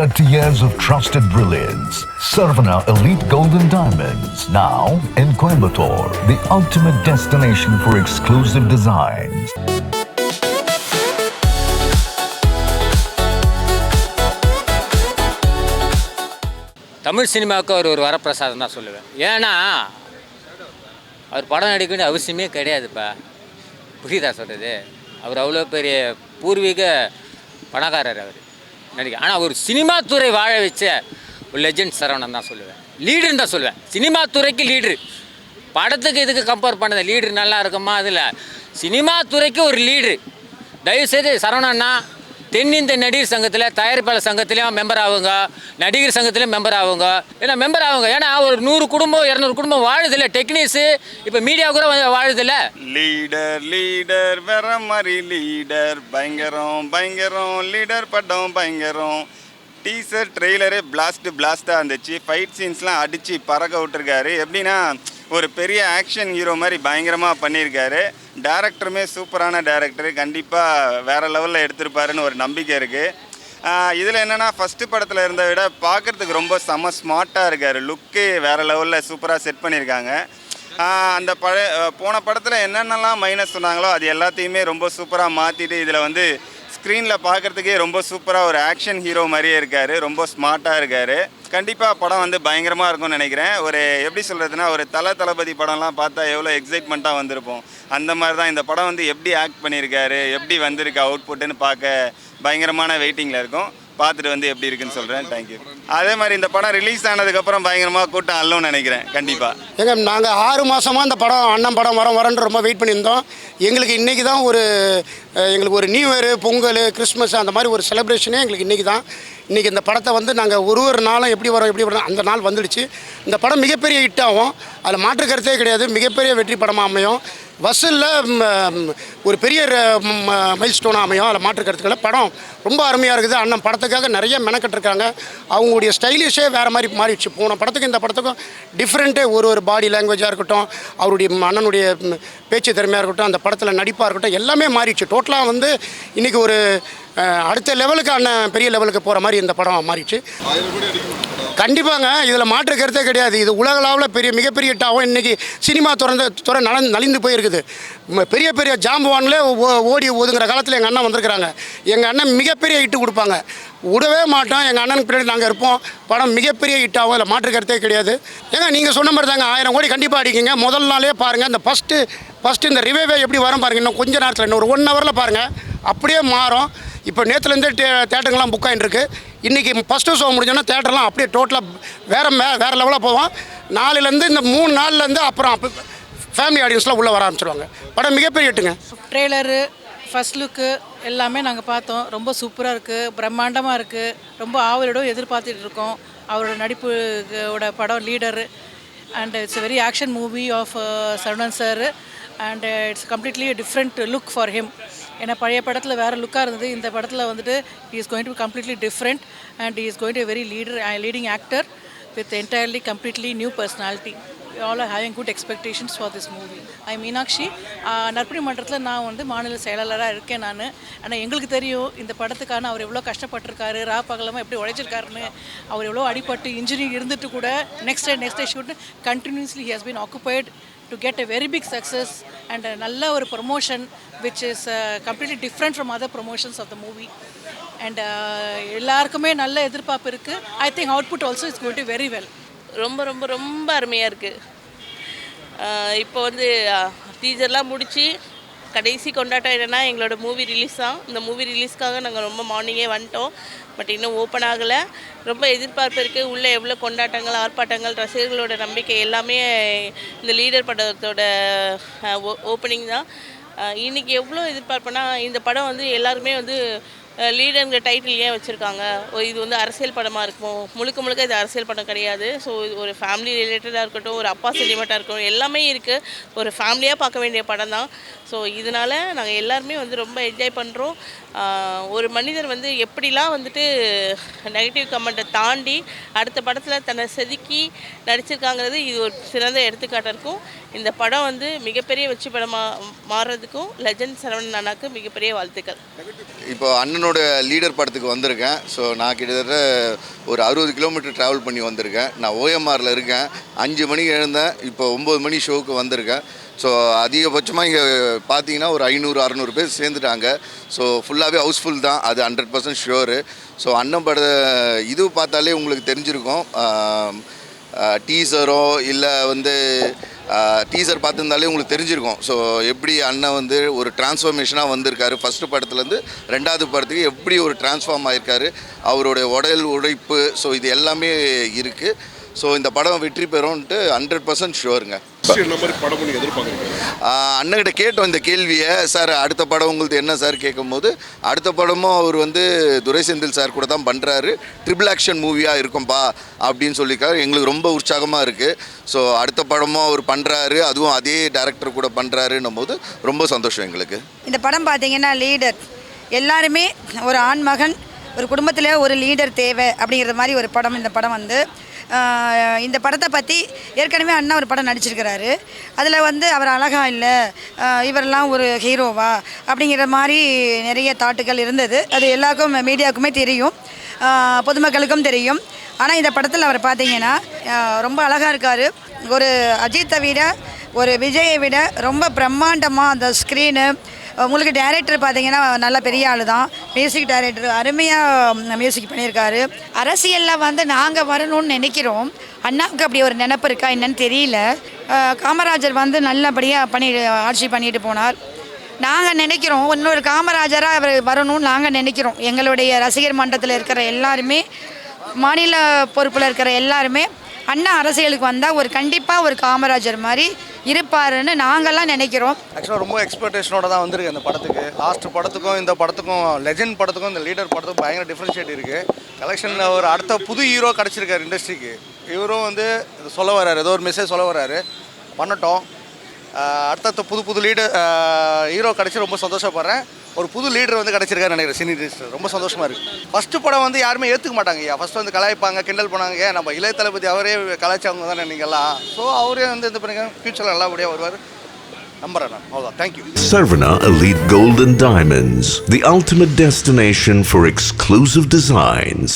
30 years of trusted brilliance. Sarvana Elite Golden Diamonds, now in Coimbatore, the ultimate destination for exclusive designs. Tamil சினிமாவுக்கு அவர் ஒரு வரப்பிரசாதம் தான் சொல்லுவேன். ஏன்னா அவர் படம் நடிக்க வேண்டிய அவசியமே கிடையாதுப்பா. புரியுதா சொல்கிறது? அவர் அவ்வளோ பெரிய பூர்வீக பணக்காரர் அவர் நடிக்க. ஆனால் ஒரு சினிமா துறை வாழ வச்ச ஒரு லெஜெண்ட் சரவணன் தான் சொல்லுவேன். லீடர்னு தான் சொல்லுவேன். சினிமா துறைக்கு லீட்ரு. படத்துக்கு இதுக்கு கம்பேர் பண்ணது லீட்ரு நல்லா இருக்குமா? அதில் சினிமா துறைக்கு ஒரு லீட்ரு. தயவுசெய்து சரவணன்னா தென்னிந்திய நடிகர் சங்கத்தில், தயாரிப்பாளர் சங்கத்திலையும் மெம்பர் ஆகுங்க, நடிகர் சங்கத்திலையும் மெம்பர் ஆகுங்க. ஏன்னா மெம்பர் ஆகுங்க. ஏன்னா ஒரு 100 குடும்பம் 200 குடும்பம் வாழுதில்ல. டெக்னீஸு இப்போ மீடியா கூட வாழுதில்ல. லீடர் லீடர் வேற மாதிரி லீடர் பயங்கரம் பயங்கரம் லீடர் படம் பயங்கரம். டீசர் ட்ரெய்லரே பிளாஸ்ட்டாக இருந்துச்சு. ஃபைட் சீன்ஸ்லாம் அடித்து பறக்க விட்டுருக்காரு. எப்படின்னா ஒரு பெரிய ஆக்ஷன் ஹீரோ மாதிரி பயங்கரமாக பண்ணியிருக்காரு. டேரக்டருமே சூப்பரான டேரக்டரு. கண்டிப்பாக வேறு லெவலில் எடுத்திருப்பாருன்னு ஒரு நம்பிக்கை இருக்குது. இதில் என்னென்னா ஃபஸ்ட்டு படத்தில் இருந்த விட பார்க்குறதுக்கு ரொம்ப செம்ம ஸ்மார்ட்டாக இருக்கார். லுக்கு வேறு லெவலில் சூப்பராக செட் பண்ணியிருக்காங்க. அந்த போன படத்தில் என்னென்னலாம் மைனஸ் சொன்னாங்களோ அது எல்லாத்தையுமே ரொம்ப சூப்பராக மாற்றிட்டு இதில் வந்து ஸ்க்ரீனில் பார்க்குறதுக்கே ரொம்ப சூப்பராக ஒரு ஆக்ஷன் ஹீரோ மாதிரியே இருக்கார். ரொம்ப ஸ்மார்ட்டாக இருக்கார். கண்டிப்பாக படம் வந்து பயங்கரமாக இருக்கும்னு நினைக்கிறேன். ஒரு எப்படி சொல்கிறதுனா ஒரு தளபதி படம்லாம் பார்த்தா எவ்வளோ எக்ஸைட்மெண்ட்டாக வந்திருப்போம். அந்த மாதிரி தான் இந்த படம் வந்து எப்படி ஆக்ட் பண்ணியிருக்காரு, எப்படி வந்திருக்கு அவுட்புட்டுன்னு பார்க்க பயங்கரமான வெயிட்டிங்கில் இருக்கும். பார்த்துட்டு வந்து எப்படி இருக்குன்னு சொல்கிறேன். தேங்க்யூ. அதே மாதிரி இந்த படம் ரிலீஸ் ஆனதுக்கப்புறம் பயங்கரமாக கூட்டம் அள்ளும்னு நினைக்கிறேன். கண்டிப்பாக நாங்கள் 6 மாதமாக இந்த படம் அண்ணன் படம் வரேன்னு ரொம்ப வெயிட் பண்ணியிருந்தோம். எங்களுக்கு இன்றைக்கி தான் எங்களுக்கு ஒரு நியூ இயர், பொங்கல், கிறிஸ்மஸ் அந்த மாதிரி ஒரு செலிப்ரேஷனே எங்களுக்கு இன்றைக்கி தான். இன்றைக்கி இந்த படத்தை வந்து நாங்கள் ஒரு நாளும் எப்படி வரும் அந்த நாள் வந்துடுச்சு. இந்த படம் மிகப்பெரிய ஹிட் ஆகும். அதில் மாற்று கருத்தே கிடையாது. மிகப்பெரிய வெற்றி படமாக அமையும். வசூலில் ஒரு பெரிய மைல் ஸ்டோனாக அமையும். அதில் மாற்று கருத்துக்களை படம் ரொம்ப அருமையாக இருக்குது. அண்ணன் படத்துக்காக நிறைய மெனக்கட்டுருக்காங்க. அவங்களுடைய ஸ்டைலிஷே வேறு மாதிரி மாறிடுச்சு. போன படத்துக்கு இந்த படத்துக்கும் டிஃப்ரெண்ட்டே ஒரு பாடி லாங்குவேஜாக இருக்கட்டும், அவருடைய அண்ணனுடைய பேச்சு திறமையாக இருக்கட்டும், அந்த படத்தில் நடிப்பாக இருக்கட்டும், எல்லாமே மாறிடுச்சு. டோட்டலாக வந்து இன்றைக்கி ஒரு அடுத்த லெவலுக்கு அண்ணன் பெரிய லெவலுக்கு போகிற மாதிரி இந்த படம் மாறிடுச்சு. கண்டிப்பாங்க. இதில் மாற்று கருத்தே கிடையாது. இது உலகளவில் மிகப்பெரிய ஹிட்டாகவும் இன்றைக்கி சினிமா துறை நலிந்து போயிருக்குது. பெரிய ஜாம்பவான்களே ஓடி ஒதுங்குற காலத்தில் எங்கள் அண்ணன் வந்திருக்கிறாங்க. எங்கள் அண்ணன் மிகப்பெரிய ஹிட்டு கொடுப்பாங்க. விடவே மாட்டோம். எங்கள் அண்ணனுக்கு பின்னாடி நாங்கள் இருப்போம். படம் மிகப்பெரிய ஹிட்டாகும். அதில் மாற்று கருத்தே கிடையாது. நீங்கள் சொன்ன மாதிரி தாங்க 1000 கோடி கண்டிப்பாக அடிக்குங்க. முதல் நாளே பாருங்கள். இந்த ஃபஸ்ட்டு இந்த ரிவைவே எப்படி வரும் பாருங்கள். இன்னும் கொஞ்சம் நேரத்தில் இன்னும் ஒரு 1 ஹவரில் பாருங்கள். அப்படியே மாறும். இப்போ நேற்றுலேருந்தே தேட்டருங்கெல்லாம் புக் ஆகிட்டு இருக்கு. இன்றைக்கி ஃபஸ்ட்டு ஷோ முடிஞ்சோன்னா தேட்டர்லாம் அப்படியே டோட்டலாக வேறு லெவலாக போவோம். நாளையிலேருந்து இந்த 3 நாள்லேருந்து அப்புறம் ஃபேமிலி ஆடியன்ஸ்லாம் உள்ளே வர ஆரம்பிச்சிடுவாங்க. படம் மிகப்பெரிய ஹிட்டுங்க. ட்ரெய்லரு, ஃபஸ்ட் லுக்கு எல்லாமே நாங்கள் பார்த்தோம். ரொம்ப சூப்பராக இருக்குது, பிரம்மாண்டமாக இருக்குது. ரொம்ப ஆவலோட எதிர்பார்த்துட்டு இருக்கோம் அவரோட நடிப்போட படம் leader. And it's a very action movie of Saravanan sir. And it's completely different look for him. ஏன்னா பழைய படத்தில் வேறு லுக்காக இருந்தது. இந்த படத்தில் வந்துட்டு he is going to be completely different and he is going to be a very leading actor with entirely completely new personality. We all are having good expectations for this movie. I Meenakshi. நற்பணி மன்றத்தில் நான் வந்து மாநில செயலாளராக இருக்கேன் நான். ஆனால் எங்களுக்கு தெரியும் இந்த படத்துக்கான அவர் எவ்வளோ கஷ்டப்பட்டிருக்காரு, பகலமாக எப்படி உழைச்சிருக்காருன்னு. அவர் எவ்வளோ அடிபட்டு இன்ஜுரி இருந்துட்டு கூட next day shoot continuously he has been occupied to get a very big success and a நல்ல ஒரு promotion which is completely different from other promotions of the movie. And எல்லாருக்குமே நல்ல எதிர்பார்ப்பு இருக்குது. I think output also is going to very well. ரொம்ப ரொம்ப ரொம்ப அருமையாக இருக்குது. இப்போ வந்து டீசர்லாம் முடித்து கடைசி கொண்டாட்டம் என்னென்னா எங்களோட மூவி ரிலீஸ் தான். இந்த மூவி ரிலீஸ்க்காக நாங்கள் ரொம்ப மார்னிங்கே வந்துட்டோம். பட் இன்னும் ஓப்பன் ஆகலை. ரொம்ப எதிர்பார்ப்பு இருக்குது. உள்ளே எவ்வளோ கொண்டாட்டங்கள், ஆர்ப்பாட்டங்கள், ரசிகர்களோட நம்பிக்கை எல்லாமே இந்த லீடர் படத்தோட ஓப்பனிங் தான். இன்றைக்கி எவ்வளோ எதிர்பார்ப்புனா இந்த படம் வந்து எல்லாருமே வந்து லீடருங்கிற டைட்டில் ஏன் வச்சுருக்காங்க, இது வந்து அரசியல் படமாக இருக்கும். முழுக்க இது அரசியல் படம் கிடையாது. ஸோ இது ஒரு ஃபேமிலி ரிலேட்டடாக இருக்கட்டும், ஒரு அப்பா சென்டிமெண்ட்டாக இருக்கட்டும், எல்லாமே இருக்குது. ஒரு ஃபேமிலியாக பார்க்க வேண்டிய படம் தான். ஸோ இதனால் நாங்கள் எல்லாருமே வந்து ரொம்ப என்ஜாய் பண்ணுறோம். ஒரு மனிதர் வந்து எப்படிலாம் வந்துட்டு நெகட்டிவ் கமெண்ட்டை தாண்டி அடுத்த படத்தில் தன்னை செதுக்கி நடிச்சிருக்காங்கிறது இது ஒரு சிறந்த எடுத்துக்காட்டாக இருக்கும். இந்த படம் வந்து மிகப்பெரிய வெற்றி படமாக மாறுறதுக்கும் லெஜண்ட் சரவணன் அண்ணாக்கு மிகப்பெரிய வாழ்த்துக்கள். இப்போ அண்ணனோட லீடர் படத்துக்கு வந்திருக்கேன். ஸோ நான் கிட்டத்தட்ட ஒரு 60 கிலோமீட்டர் ட்ராவல் பண்ணி வந்திருக்கேன். நான் ஓஎம்ஆரில் இருக்கேன். 5 மணிக்கு எழுந்தேன். இப்போ 9 மணி ஷோவுக்கு வந்திருக்கேன். ஸோ அதிகபட்சமாக இங்கே பார்த்தீங்கன்னா ஒரு 500-600 பேர் சேர்ந்துட்டாங்க. ஸோ ஃபுல்லாகவே ஹவுஸ்ஃபுல் தான், அது 100% ஷுவரு. ஸோ அண்ணன் பட இது பார்த்தாலே உங்களுக்கு தெரிஞ்சிருக்கும். டீசரோ இல்லை வந்து டீசர் பார்த்துருந்தாலே உங்களுக்கு தெரிஞ்சிருக்கும். ஸோ எப்படி அண்ணன் வந்து ஒரு டிரான்ஸ்ஃபர்மேஷனாக வந்திருக்காரு, ஃபஸ்ட்டு படத்துலேருந்து 2வது படத்துக்கு எப்படி ஒரு டிரான்ஸ்ஃபார்ம் ஆகிருக்காரு, அவருடைய உடல் உழைப்பு, ஸோ இது எல்லாமே இருக்குது. ஸோ இந்த படம் வெற்றி பெறும்ன்ட்டு 100% ஷுவருங்க. அண்ணன்கிட்ட கேட்டோம் இந்த கேள்வியை. சார் அடுத்த படம் உங்களுக்கு என்ன சார் கேட்கும்போது, அடுத்த படமும் அவர் வந்து துரை செந்தில் சார் கூட தான் பண்ணுறாரு, ட்ரிபிள் ஆக்ஷன் மூவியாக இருக்கும்பா அப்படின்னு சொல்லியிருக்காரு. எங்களுக்கு ரொம்ப உற்சாகமாக இருக்குது. ஸோ அடுத்த படமும் அவர் பண்ணுறாரு, அதுவும் அதே டைரக்டர் கூட பண்ணுறாருன்னும் போது ரொம்ப சந்தோஷம் எங்களுக்கு. இந்த படம் பார்த்தீங்கன்னா லீடர் எல்லாருமே ஒரு ஆண் மகன், ஒரு குடும்பத்தில் ஒரு லீடர் தேவை அப்படிங்கிற மாதிரி ஒரு படம். இந்த படம் வந்து இந்த படத்தை பற்றி ஏற்கனவே அண்ணா ஒரு படம் நடிச்சிருக்கிறாரு. அதில் வந்து அவர் அழகா இல்லை, இவரெல்லாம் ஒரு ஹீரோவா அப்படிங்கிற மாதிரி நிறைய தாட்டுகள் இருந்தது. அது எல்லாருக்கும் மீடியாவுக்குமே தெரியும், பொதுமக்களுக்கும் தெரியும். ஆனால் இந்த படத்தில் அவர் பார்த்தீங்கன்னா ரொம்ப அழகாக இருக்கார். ஒரு அஜித்தை விட ஒரு விஜயை விட ரொம்ப பிரம்மாண்டமாக அந்த ஸ்க்ரீனு. உங்களுக்கு டைரக்டர் பார்த்தீங்கன்னா நல்ல பெரிய ஆள் தான், மியூசிக் டைரக்டர் அருமையாக மியூசிக் பண்ணியிருக்காரு. அரசியலில் வந்து நாங்கள் வரணும்னு நினைக்கிறோம். அண்ணாவுக்கு அப்படி ஒரு நினப்பு இருக்கா என்னன்னு தெரியல. காமராஜர் வந்து நல்லபடியாக ஆட்சி பண்ணிட்டு போனார். நாங்கள் நினைக்கிறோம் இன்னொரு காமராஜராக அவர் வரணும்னு நாங்கள் நினைக்கிறோம். எங்களுடைய ரசிகர் மன்றத்தில் இருக்கிற எல்லாருமே, மாநில பொறுப்பில் இருக்கிற எல்லாருமே அண்ணா அரசியலுக்கு வந்தால் ஒரு கண்டிப்பாக ஒரு காமராஜர் மாதிரி இருப்பாருன்னு நாங்கள்லாம் நினைக்கிறோம். ஆக்சுவலாக ரொம்ப எக்ஸ்பெக்டேஷனோட தான் வந்திருக்கு இந்த படத்துக்கு. லாஸ்ட் படத்துக்கும் இந்த படத்துக்கும், லெஜண்ட் படத்துக்கும் இந்த லீடர் படத்துக்கும் பயங்கர டிஃப்ரென்ஷியேட் இருக்குது. கலெக்ஷனில் ஒரு அடுத்த புது ஹீரோ கிடச்சிருக்காரு இண்டஸ்ட்ரிக்கு. இவரும் வந்து சொல்ல வர்றாரு, ஏதோ ஒரு மெசேஜ் சொல்ல வர்றாரு. பண்ணட்டும். அடுத்த புது லீடர் ஹீரோ கிடச்சி ரொம்ப சந்தோஷப்படுறேன். ஒரு புது லீடர் வந்து கிடச்சிருக்காரு நினைக்கிறேன் சினி இண்டஸ்ட்ரி. ரொம்ப சந்தோஷமாக இருக்குது. ஃபஸ்ட்டு படம் வந்து யாருமே ஏற்றுக்க மாட்டாங்க ஐயா. ஃபஸ்ட்டு வந்து கலாய்ப்பாங்க, கிண்டல் பண்ணாங்க. நம்ம இளைய தளபதி அவரே கலாய்ச்சவங்க தானே நீங்கள்லாம். ஸோ அவரே வந்து இது பண்ணுங்க, ஃபியூச்சரில் நல்லபடியாக வருவார் நம்புறேன் நான். அவ்வளோதான். Thank you. Sarvana Elite Gold and Diamonds, the ultimate destination for exclusive designs.